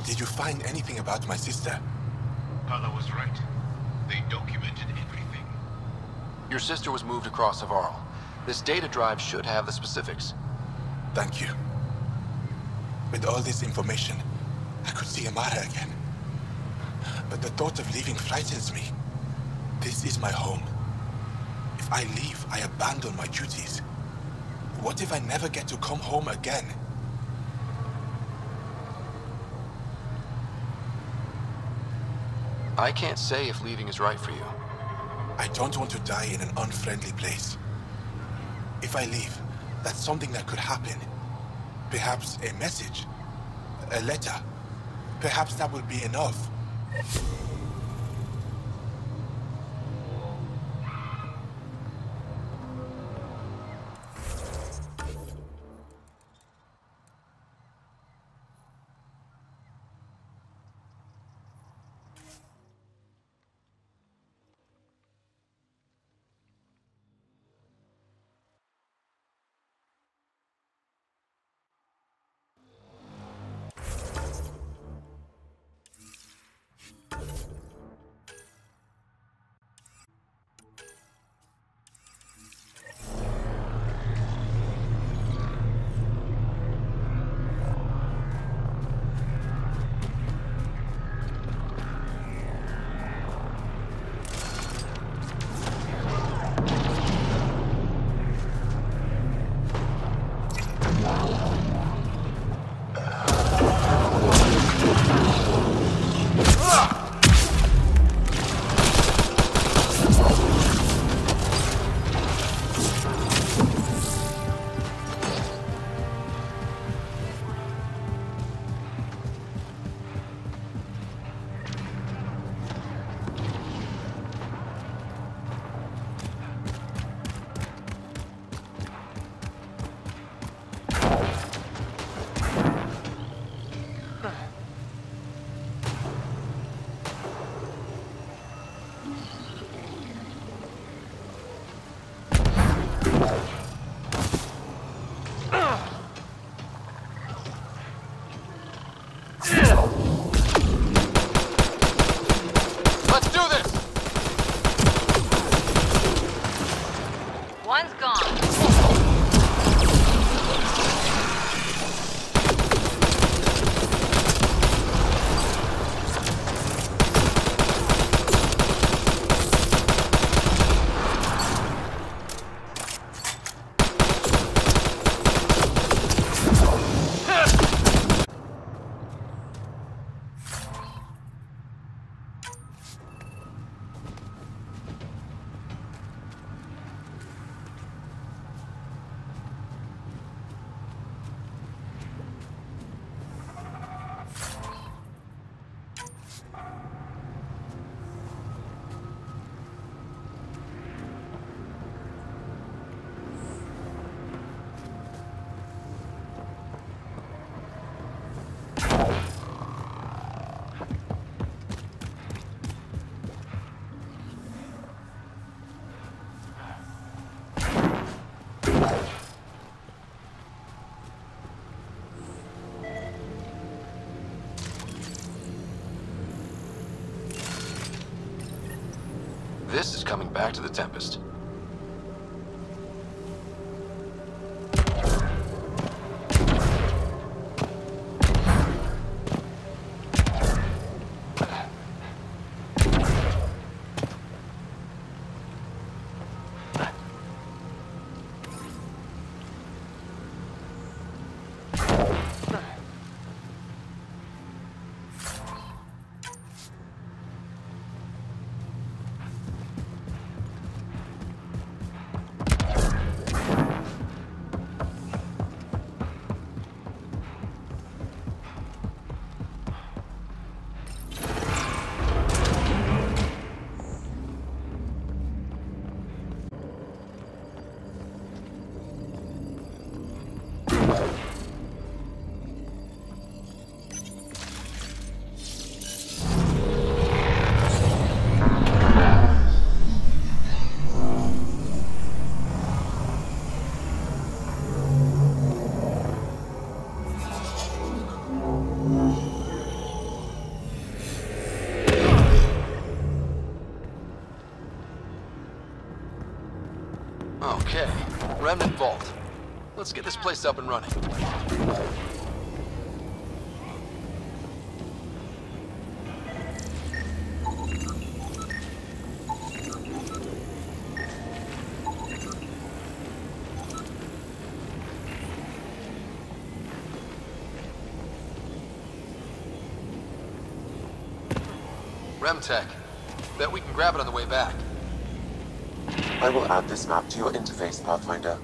Did you find anything about my sister? Carla was right. They documented everything. Your sister was moved across Avarl. This data drive should have the specifics. Thank you. With all this information, I could see Amara again. But the thought of leaving frightens me. This is my home. If I leave, I abandon my duties. What if I never get to come home again? I can't say if leaving is right for you. I don't want to die in an unfriendly place. If I leave, that's something that could happen. Perhaps a message, a letter. Perhaps that will be enough. This is coming back to the Tempest. Remnant Vault. Let's get this place up and running. Remtech. Bet we can grab it on the way back. I will add this map to your interface, Pathfinder.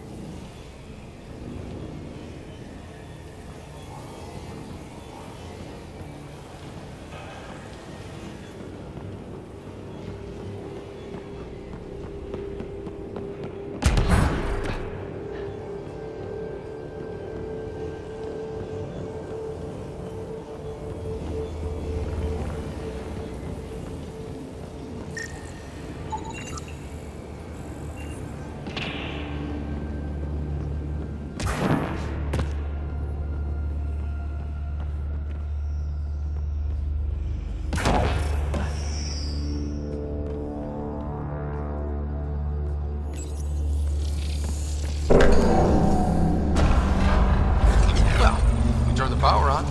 Power on.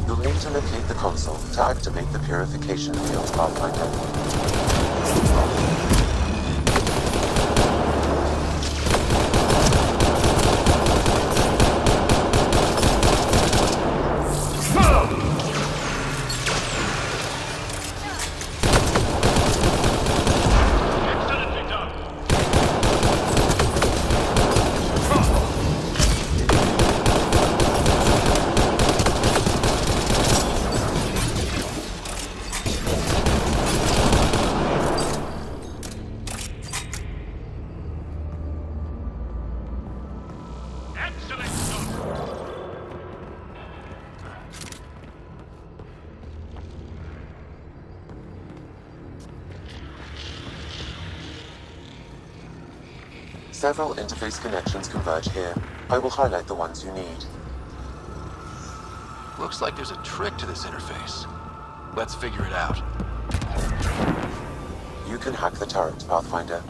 You'll need to locate the console to activate the purification field, Pathfinder. Several interface connections converge here. I will highlight the ones you need. Looks like there's a trick to this interface. Let's figure it out. You can hack the turret, Pathfinder.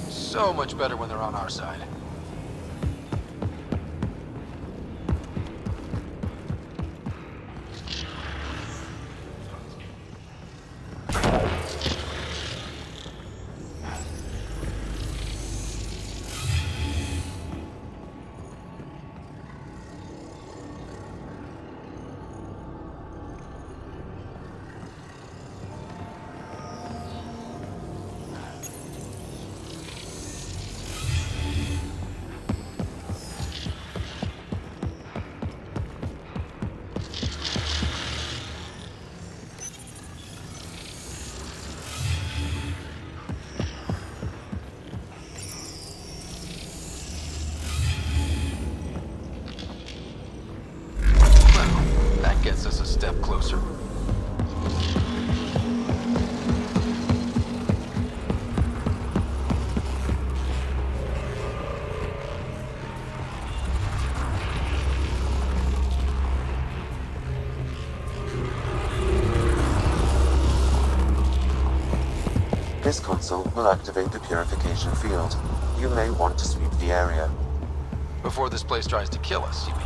So much better when they're on our side. Gets us a step closer. This console will activate the purification field. You may want to sweep the area. Before this place tries to kill us, you mean?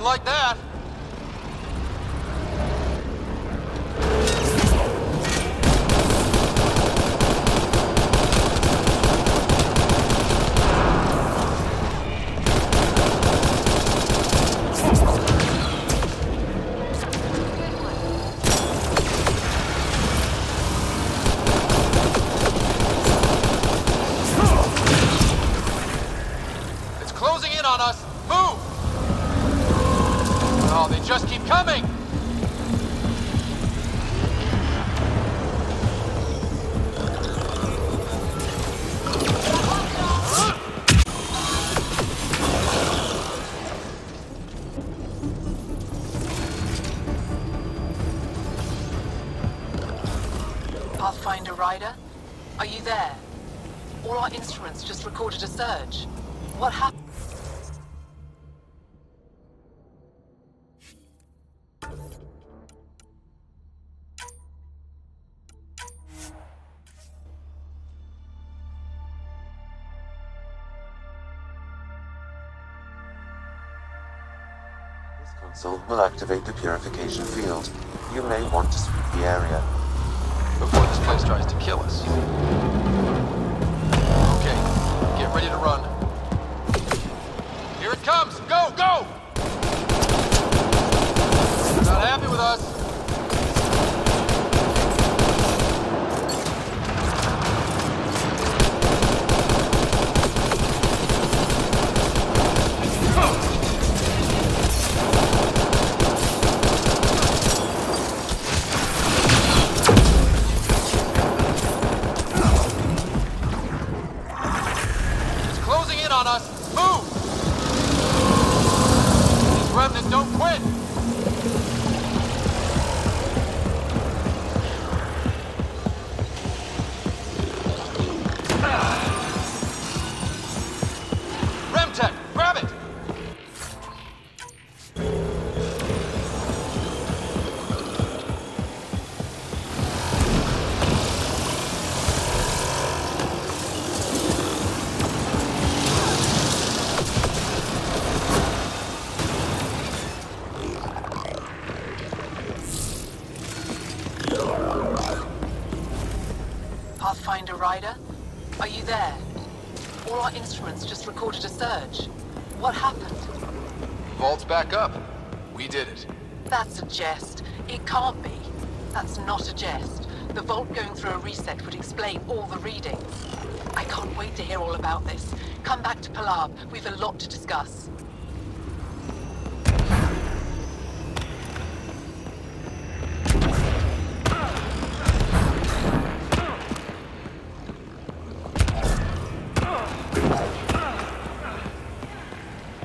like that. It's closing in on us. Move! Oh, they just keep coming! Pathfinder Rider? Are you there? All our instruments just recorded a surge. What happened? This console will activate the purification field. You may want to sweep the area. Before this place tries to kill us. Okay, get ready to run. Here it comes! Go, go! Not happy with us. It's closing in on us. Move! These remnants don't quit. Remtech, grab it! Pathfinder Rider? Are you there? All our instruments just recorded a surge. What happened? Vault's back up. We did it. That's a jest. It can't be. That's not a jest. The vault going through a reset would explain all the readings. I can't wait to hear all about this. Come back to Palab. We've a lot to discuss.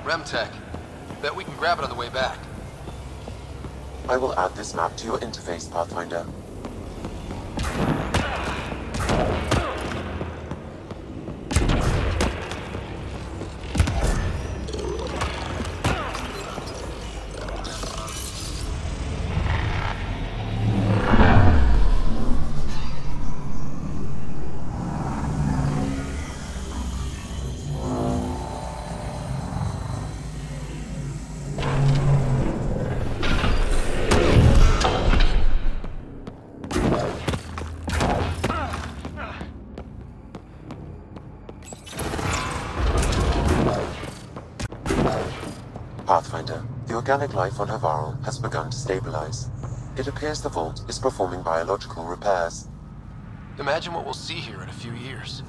Remtech. Bet we can grab it on the way back. I will add this map to your interface, Pathfinder. Pathfinder, the organic life on Havarl has begun to stabilize. It appears the vault is performing biological repairs. Imagine what we'll see here in a few years.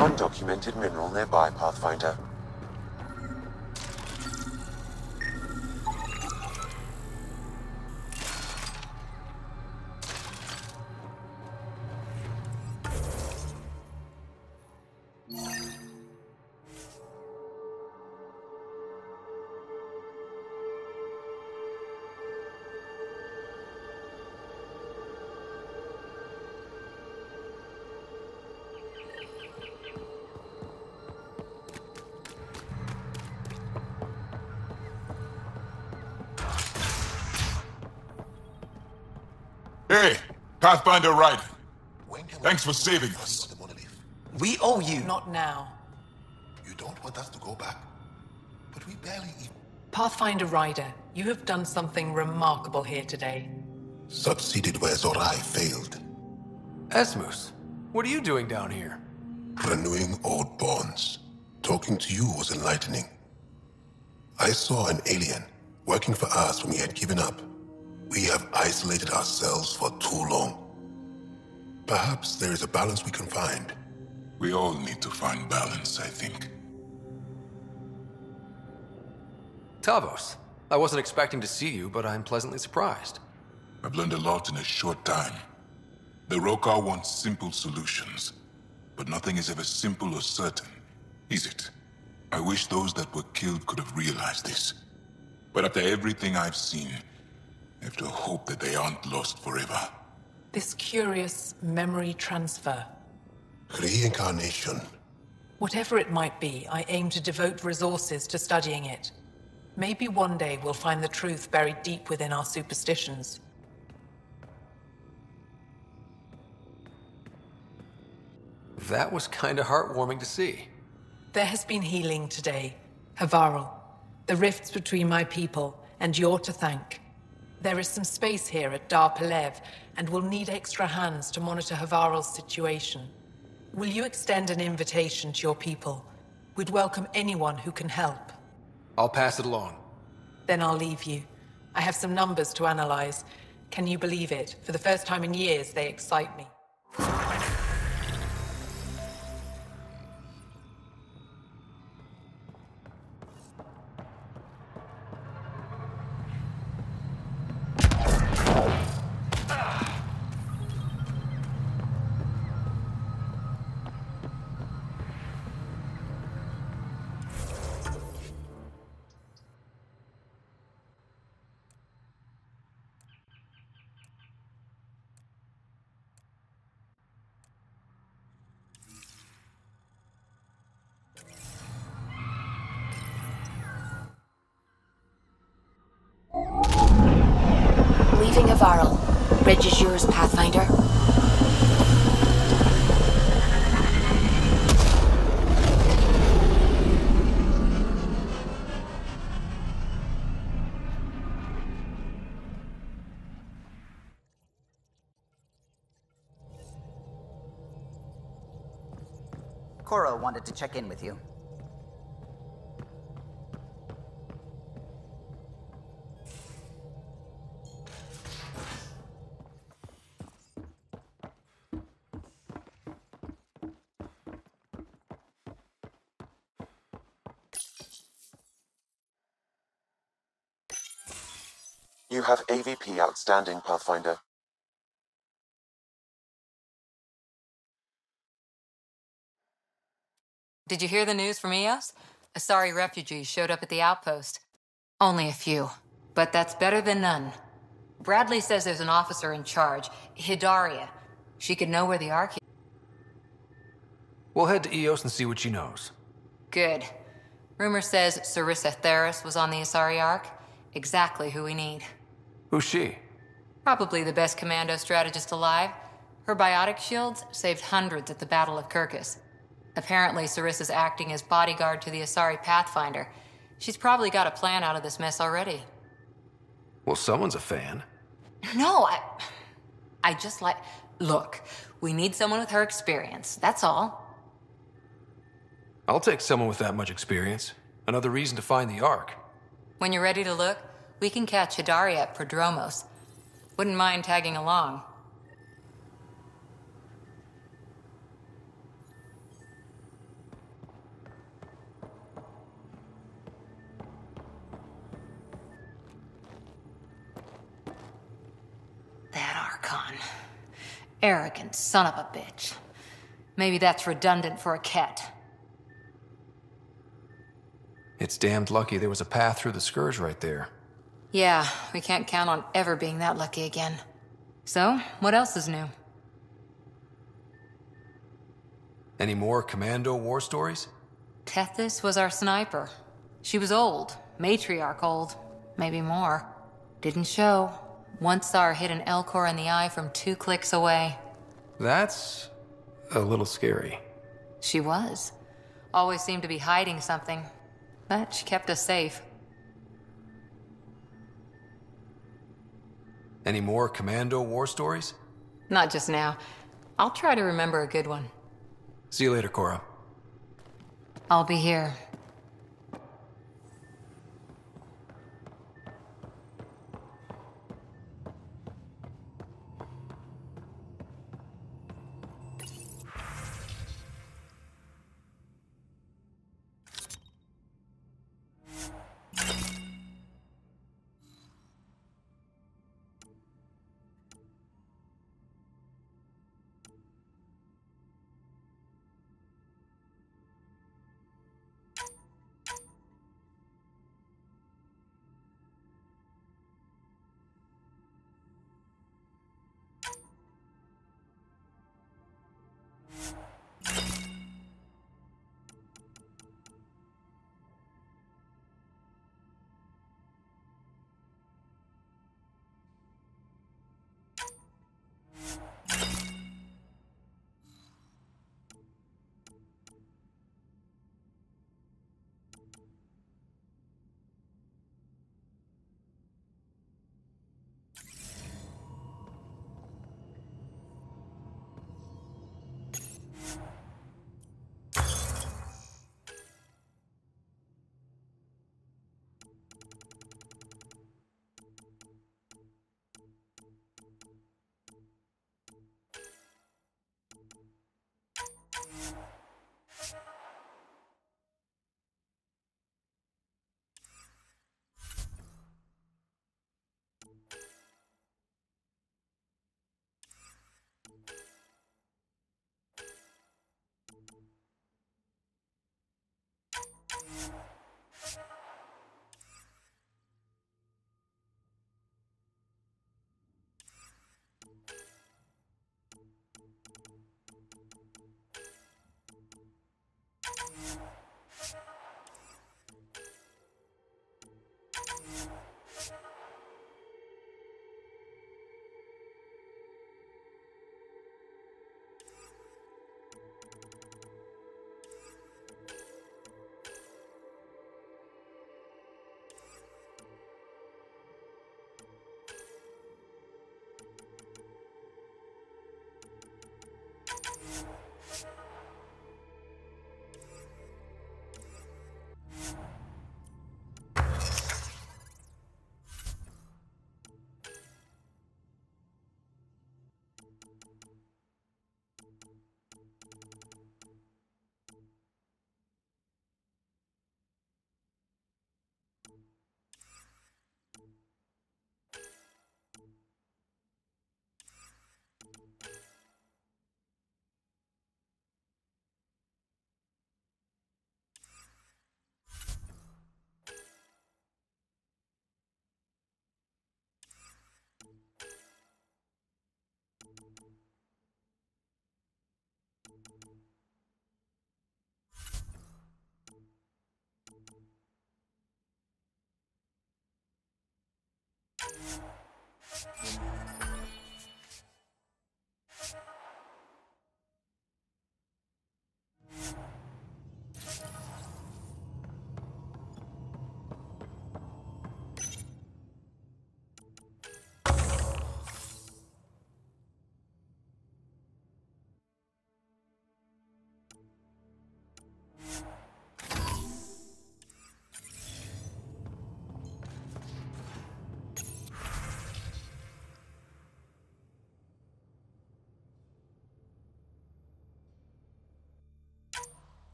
Undocumented mineral nearby, Pathfinder. Hey, Pathfinder Ryder. Thanks for saving us. We owe you. Not now. You don't want us to go back? But we barely even Pathfinder Ryder, you have done something remarkable here today. succeeded where Zorai failed. Esmus, what are you doing down here? Renewing old bonds. Talking to you was enlightening. I saw an alien working for us when we had given up. We have isolated ourselves for too long. Perhaps there is a balance we can find. We all need to find balance, I think. Tavos, I wasn't expecting to see you, but I'm pleasantly surprised. I've learned a lot in a short time. The Rokar want simple solutions, but nothing is ever simple or certain, is it? I wish those that were killed could have realized this. But after everything I've seen, I have to hope that they aren't lost forever. This curious memory transfer. Reincarnation. Whatever it might be, I aim to devote resources to studying it. Maybe one day we'll find the truth buried deep within our superstitions. That was kinda heartwarming to see. There has been healing today, Havarl. The rifts between my people, and you're to thank. There is some space here at Dar Pelev, and we'll need extra hands to monitor Havarl's situation. Will you extend an invitation to your people? We'd welcome anyone who can help. I'll pass it along. Then I'll leave you. I have some numbers to analyze. Can you believe it? For the first time in years, they excite me. Leaving Havarl. Bridge is yours, Pathfinder. Cora wanted to check in with you. You have AVP outstanding, Pathfinder. Did you hear the news from Eos? Asari refugees showed up at the outpost. Only a few, but that's better than none. Bradley says there's an officer in charge, Hidaria. She could know where the Ark is. We'll head to Eos and see what she knows. Good. Rumor says Sarissa Theris was on the Asari Ark. Exactly who we need. Who's she? Probably the best commando strategist alive. Her biotic shields saved hundreds at the Battle of Kirkus. Apparently, Sarissa's acting as bodyguard to the Asari Pathfinder. She's probably got a plan out of this mess already. Well, someone's a fan. No, I just like... Look, we need someone with her experience, that's all. I'll take someone with that much experience. Another reason to find the Ark. When you're ready to look, we can catch Hidaria at Prodromos. Wouldn't mind tagging along. That Archon. Arrogant son of a bitch. Maybe that's redundant for a cat. It's damned lucky there was a path through the Scourge right there. Yeah, we can't count on ever being that lucky again. So, what else is new? Any more Commando war stories? Tethys was our sniper. She was old, matriarch old, maybe more. Didn't show. Once saw her hit an Elcor in the eye from 2 clicks away. That's a little scary. She was. Always seemed to be hiding something, but she kept us safe. Any more Commando war stories? Not just now. I'll try to remember a good one. See you later, Cora. I'll be here.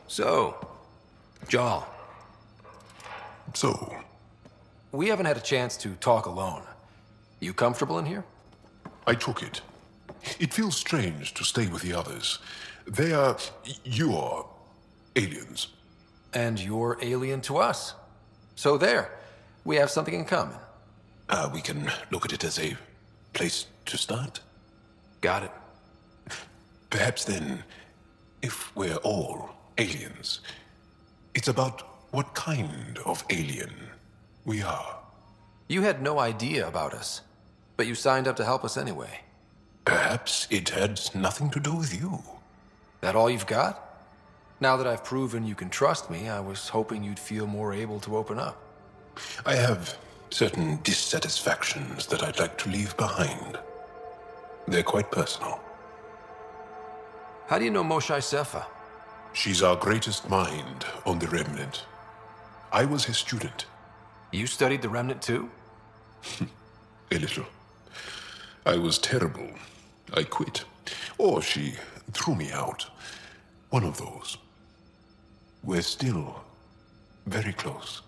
So, Jal, So, we haven't had a chance to talk alone. You comfortable in here? I took it. It feels strange to stay with the others. They are... you are... aliens. And you're alien to us. So there, we have something in common. We can look at it as a place to start. Got it. Perhaps then, if we're all aliens, it's about what kind of alien we are. You had no idea about us, but you signed up to help us anyway. Perhaps it had nothing to do with you. That all you've got? Now that I've proven you can trust me, I was hoping you'd feel more able to open up. I have certain dissatisfactions that I'd like to leave behind. They're quite personal. How do you know Moshae Sefa? She's our greatest mind on the Remnant. I was his student. You studied the Remnant too? A little. I was terrible. I quit. Or she threw me out. One of those. We're still very close.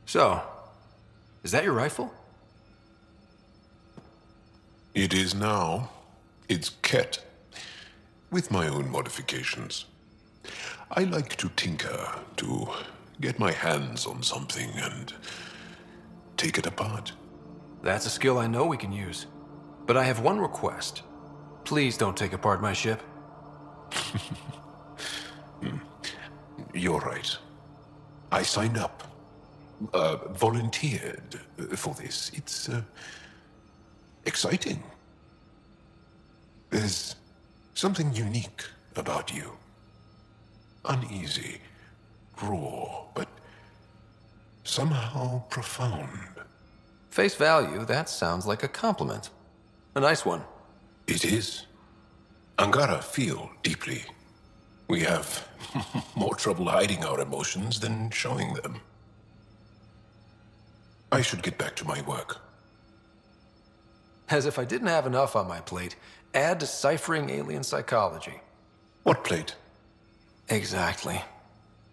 So, is that your rifle? It is now. It's Ket. With my own modifications. I like to tinker, to get my hands on something and take it apart. That's a skill I know we can use. But I have one request. Please don't take apart my ship. You're right. I signed up. Volunteered for this. It's exciting. There's something unique about you. Uneasy, raw, but somehow profound. Face value, that sounds like a compliment. A nice one. It is. Angara feel deeply. We have more trouble hiding our emotions than showing them. I should get back to my work. As if I didn't have enough on my plate, add deciphering alien psychology. What plate? Exactly.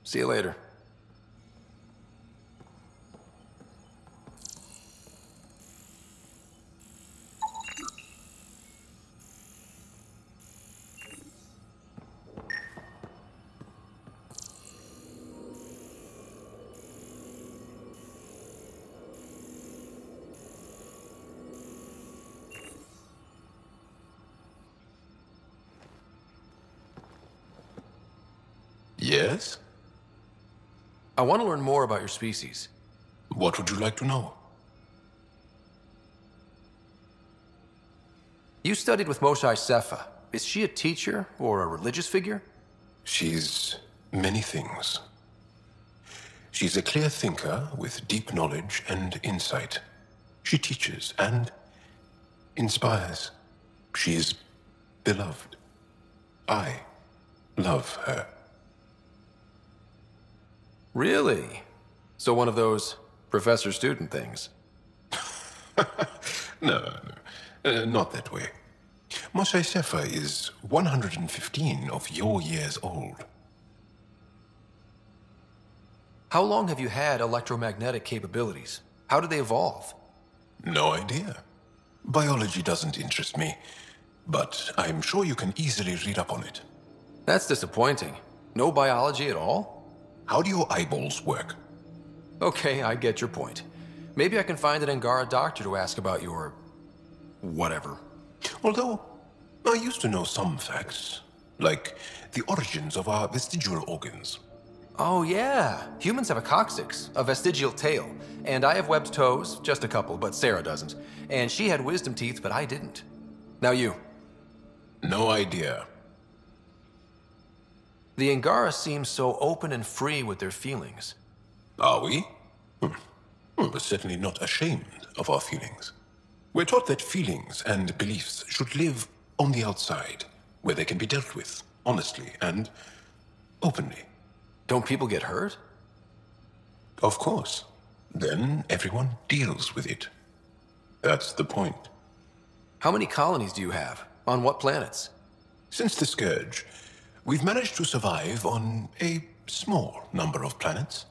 See you later. Yes? I want to learn more about your species. What would you like to know? You studied with Moshae Sefa. Is she a teacher or a religious figure? She's many things. She's a clear thinker with deep knowledge and insight. She teaches and inspires. She's beloved. I love her. Really? So one of those professor-student things? No, not that way. Moshae Sefa is 115 of your years old. How long have you had electromagnetic capabilities? How did they evolve? No idea. Biology doesn't interest me, but I'm sure you can easily read up on it. That's disappointing. No biology at all? How do your eyeballs work? Okay, I get your point. Maybe I can find an Angara doctor to ask about your... whatever. Although, I used to know some facts, like the origins of our vestigial organs. Oh yeah, humans have a coccyx, a vestigial tail, and I have webbed toes, just a couple, but Sarah doesn't. And she had wisdom teeth, but I didn't. Now you. No idea. The Angara seem so open and free with their feelings. Are we? We're certainly not ashamed of our feelings. We're taught that feelings and beliefs should live on the outside, where they can be dealt with, honestly and openly. Don't people get hurt? Of course. Then everyone deals with it. That's the point. How many colonies do you have? On what planets? Since the Scourge, we've managed to survive on a small number of planets.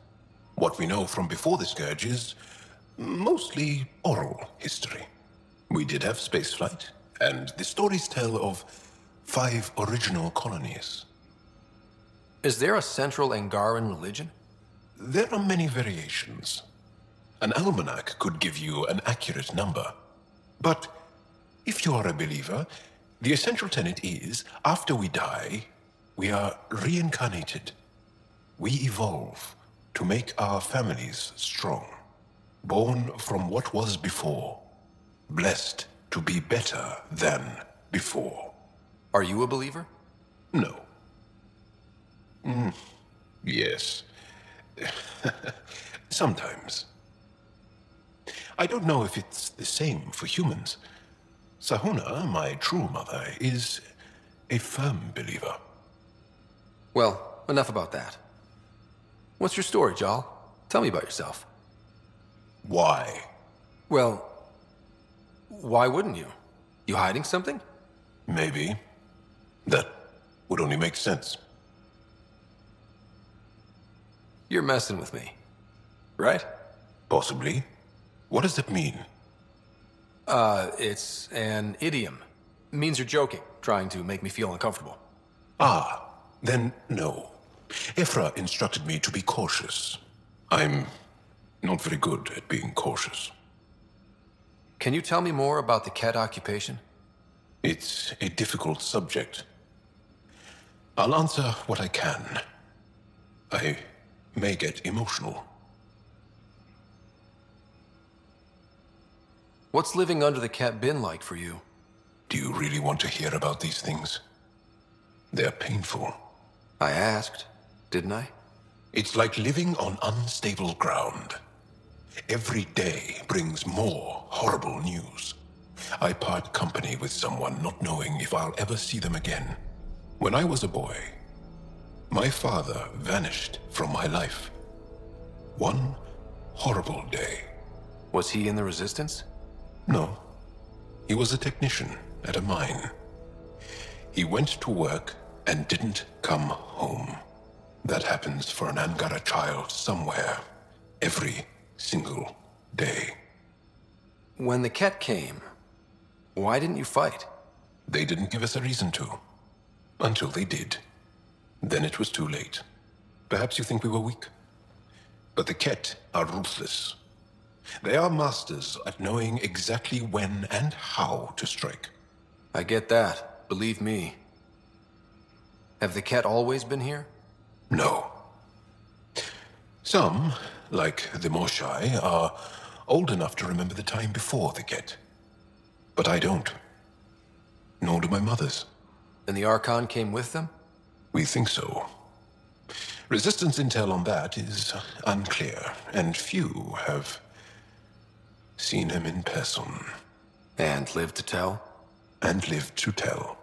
What we know from before the Scourge is mostly oral history. We did have spaceflight, and the stories tell of 5 original colonies. Is there a central Angaran religion? There are many variations. An almanac could give you an accurate number. But if you are a believer, the essential tenet is, after we die, we are reincarnated. We evolve to make our families strong, born from what was before, blessed to be better than before. Are you a believer? No. Yes. Sometimes. I don't know if it's the same for humans. Sahuna, my true mother, is a firm believer. Well, enough about that. What's your story, Jal? Tell me about yourself. Why? Well, why wouldn't you? You hiding something? Maybe. That would only make sense. You're messing with me, right? Possibly. What does that mean? It's an idiom. It means you're joking, trying to make me feel uncomfortable. Ah, then no. Ephra instructed me to be cautious. I'm not very good at being cautious. Can you tell me more about the Ket occupation? It's a difficult subject. I'll answer what I can. I may get emotional. What's living under the Ket been like for you? Do you really want to hear about these things? They're painful. I asked, didn't I? It's like living on unstable ground. Every day brings more horrible news. I part company with someone not knowing if I'll ever see them again. When I was a boy, my father vanished from my life. One horrible day. Was he in the Resistance? No. He was a technician at a mine. He went to work and didn't come home. That happens for an Angara child somewhere, every single day. When the Ket came, why didn't you fight? They didn't give us a reason to. Until they did. Then it was too late. Perhaps you think we were weak. But the Ket are ruthless. They are masters at knowing exactly when and how to strike. I get that, believe me. Have the Ket always been here? No. Some, like the Moshai, are old enough to remember the time before the Ket. But I don't. Nor do my mothers. And the Archon came with them? We think so. Resistance intel on that is unclear, and few have seen him in person. And lived to tell? And lived to tell.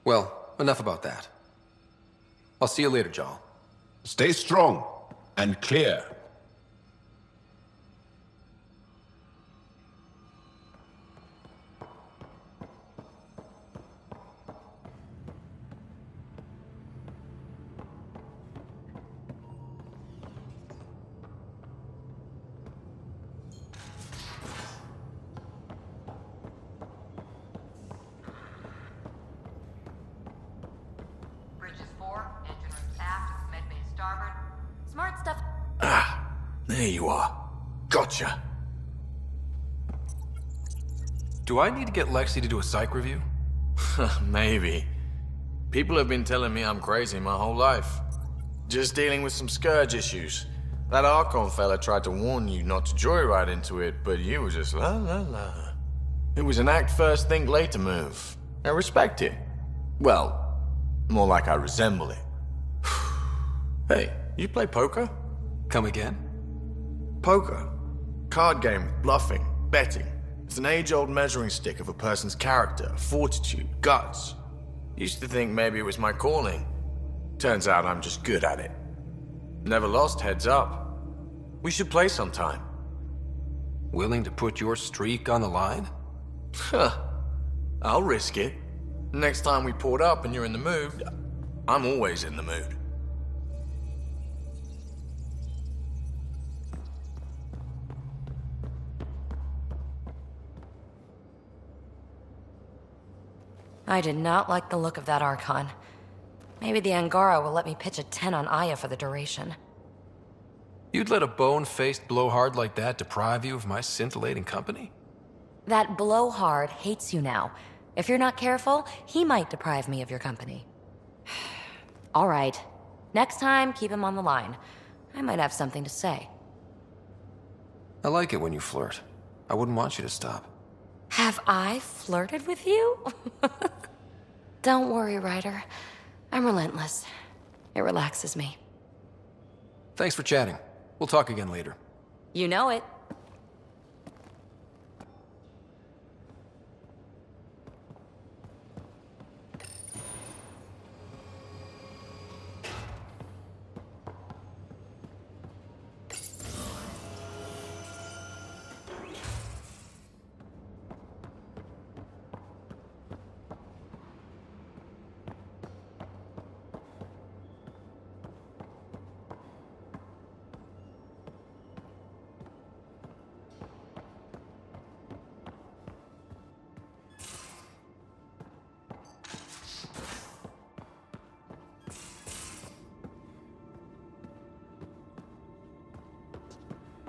Well, enough about that. I'll see you later, Jal. Stay strong and clear. Bridges 4 starboard. Smart stuff. Ah, there you are. Gotcha. Do I need to get Lexi to do a psych review? Maybe. People have been telling me I'm crazy my whole life. Just dealing with some scourge issues. That Archon fella tried to warn you not to joyride into it, but you were just la la la. It was an act first, think later move. I respect it. Well, more like I resemble it. Hey, you play poker? Come again? Poker. Card game with bluffing, betting. It's an age-old measuring stick of a person's character, fortitude, guts. Used to think maybe it was my calling. Turns out I'm just good at it. Never lost, heads up. We should play sometime. Willing to put your streak on the line? Huh. I'll risk it. Next time we port up and you're in the mood, I'm always in the mood. I did not like the look of that Archon. Maybe the Angara will let me pitch a 10 on Aya for the duration. You'd let a bone-faced blowhard like that deprive you of my scintillating company? That blowhard hates you now. If you're not careful, he might deprive me of your company. All right. Next time, keep him on the line. I might have something to say. I like it when you flirt. I wouldn't want you to stop. Have I flirted with you? Don't worry, Ryder. I'm relentless. It relaxes me. Thanks for chatting. We'll talk again later. You know it.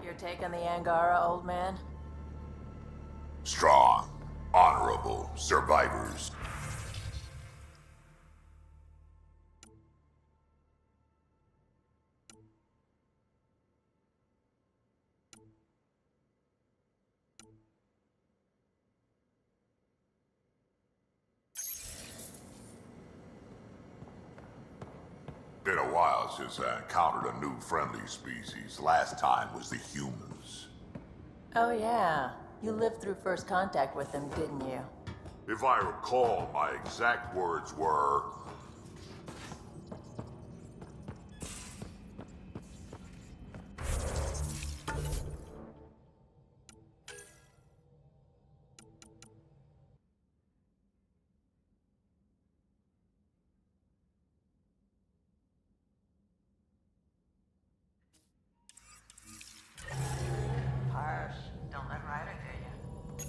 Your take on the Angara, old man? Strong, honorable survivors. Been a while since I encountered a new friendly species. Last time was the humans. Oh yeah. You lived through first contact with them, didn't you? If I recall, my exact words were... Harsh. Don't let Ryder get you.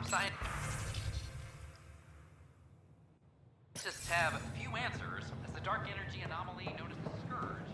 Scientists have few answers as the dark energy anomaly known as the Scourge.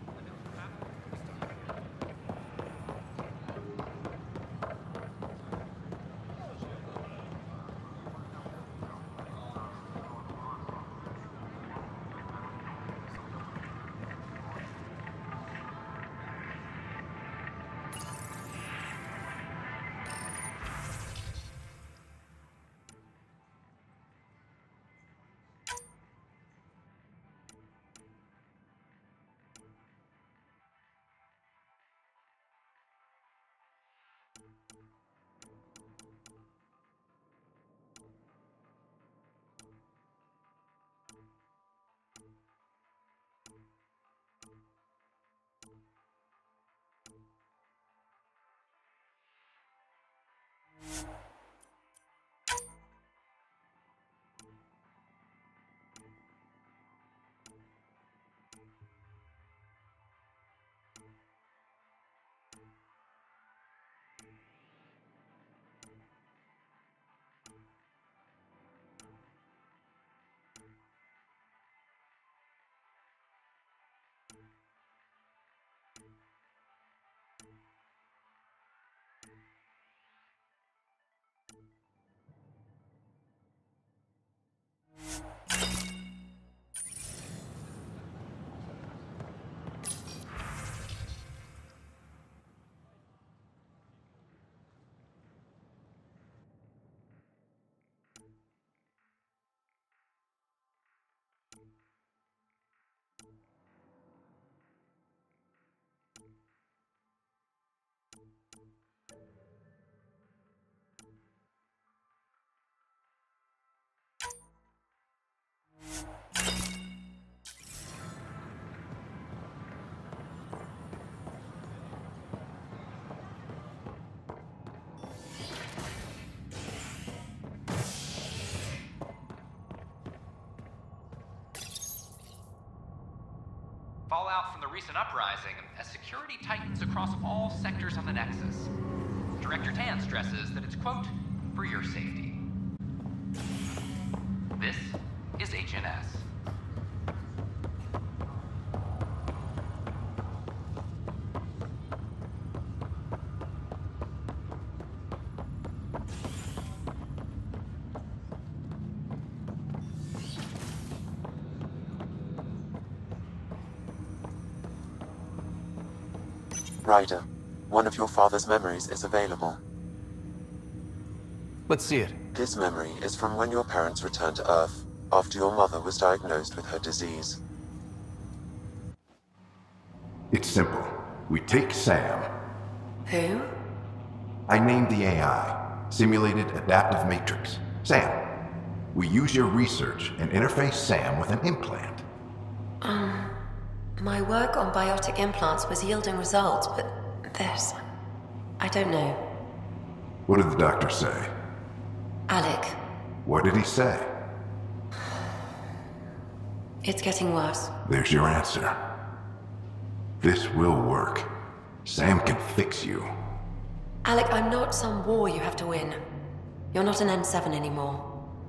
Fallout from the recent uprising as security tightens across all sectors of the Nexus. Director Tan stresses that it's, quote, for your safety. This is HNS. Ryder, one of your father's memories is available. Let's see it. This memory is from when your parents returned to Earth after your mother was diagnosed with her disease. It's simple. We take Sam. Who? I named the AI, Simulated Adaptive Matrix. Sam. We use your research and interface Sam with an implant. My work on biotic implants was yielding results, but this... I don't know. What did the doctor say? Alec. What did he say? It's getting worse. There's your answer. This will work. Sam can fix you. Alec, I'm not some war you have to win. You're not an N7 anymore.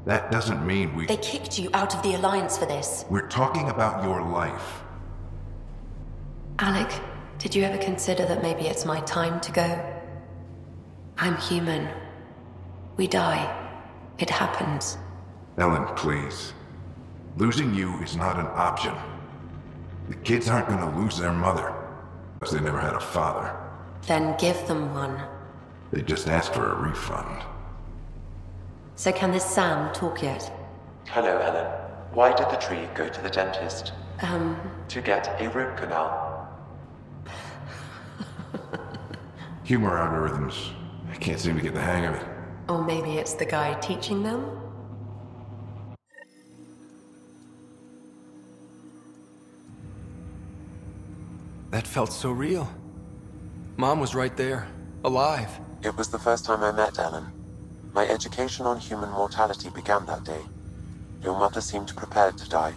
That doesn't mean we... They kicked you out of the Alliance for this. We're talking about your life. Alec, did you ever consider that maybe it's my time to go? I'm human. We die. It happens. Ellen, please. Losing you is not an option. The kids aren't gonna lose their mother, because they never had a father. Then give them one. They just asked for a refund. So can this Sam talk yet? Hello, Ellen. Why did the tree go to the dentist? To get a root canal. Humor algorithms. I can't seem to get the hang of it. Or maybe it's the guy teaching them? That felt so real. Mom was right there, alive. It was the first time I met Ellen. My education on human mortality began that day. Your mother seemed prepared to die.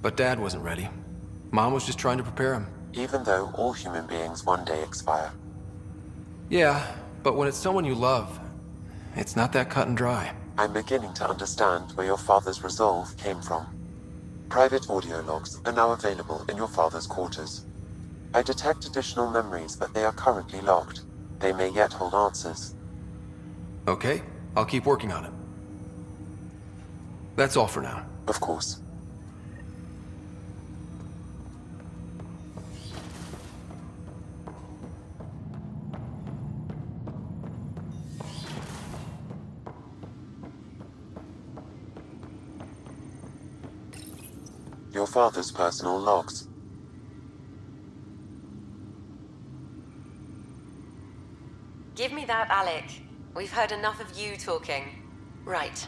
But Dad wasn't ready. Mom was just trying to prepare him. Even though all human beings one day expire. Yeah, But when it's someone you love, it's not that cut and dry. I'm beginning to understand where your father's resolve came from. Private audio logs are now available in your father's quarters. I detect additional memories, but they are currently locked. They may yet hold answers. Okay, I'll keep working on it. That's all for now. Of course. Your father's personal logs. Give me that, Alec. We've heard enough of you talking. Right.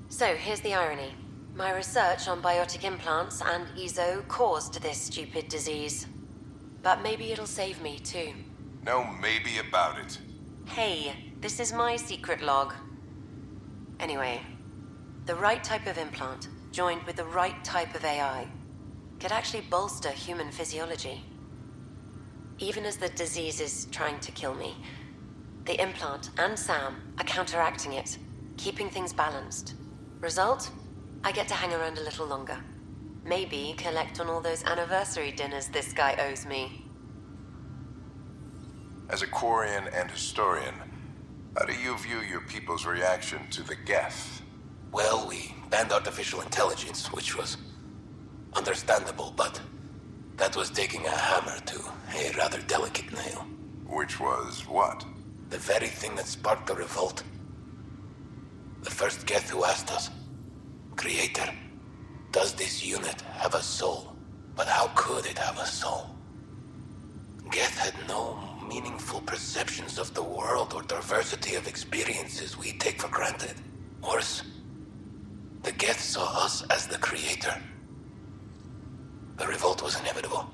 So, here's the irony. My research on biotic implants and EZO caused this stupid disease. But maybe it'll save me, too. No maybe about it. Hey, this is my secret log. Anyway, the right type of implant, joined with the right type of AI, could actually bolster human physiology. Even as the disease is trying to kill me, the implant and Sam are counteracting it, keeping things balanced. Result? I get to hang around a little longer. Maybe collect on all those anniversary dinners this guy owes me. As a Quarian and historian, how do you view your people's reaction to the Geth? Well, we banned artificial intelligence, which was understandable, but that was taking a hammer to a rather delicate nail. Which was what? The very thing that sparked the revolt. The first Geth who asked us, Creator, does this unit have a soul? But how could it have a soul? Geth had no meaningful perceptions of the world or diversity of experiences we take for granted. Worse, the Geth saw us as the Creator. The revolt was inevitable.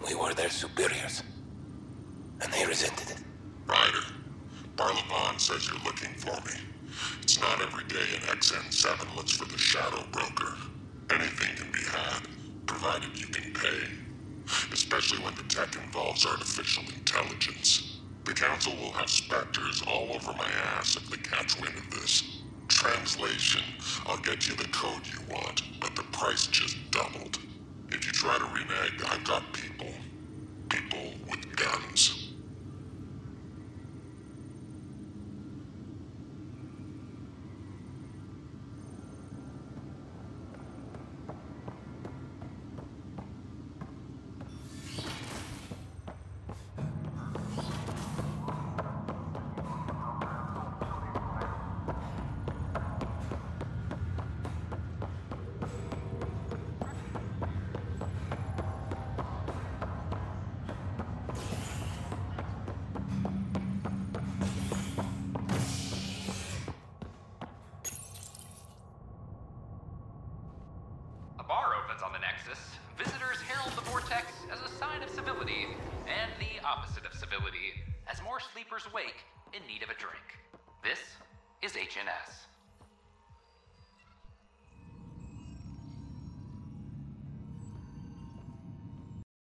We were their superiors, and they resented it. Ryder, Barlavon says you're looking for me. It's not every day an XN7 looks for the Shadow Broker. Anything can be had, provided you can pay. Especially when the tech involves artificial intelligence. The Council will have specters all over my ass if they catch wind of this. Translation, I'll get you the code you want, but the price just doubled. If you try to renege, I've got people. People with guns. On the Nexus, visitors herald the vortex as a sign of civility, and the opposite of civility, as more sleepers wake in need of a drink. This is HNS.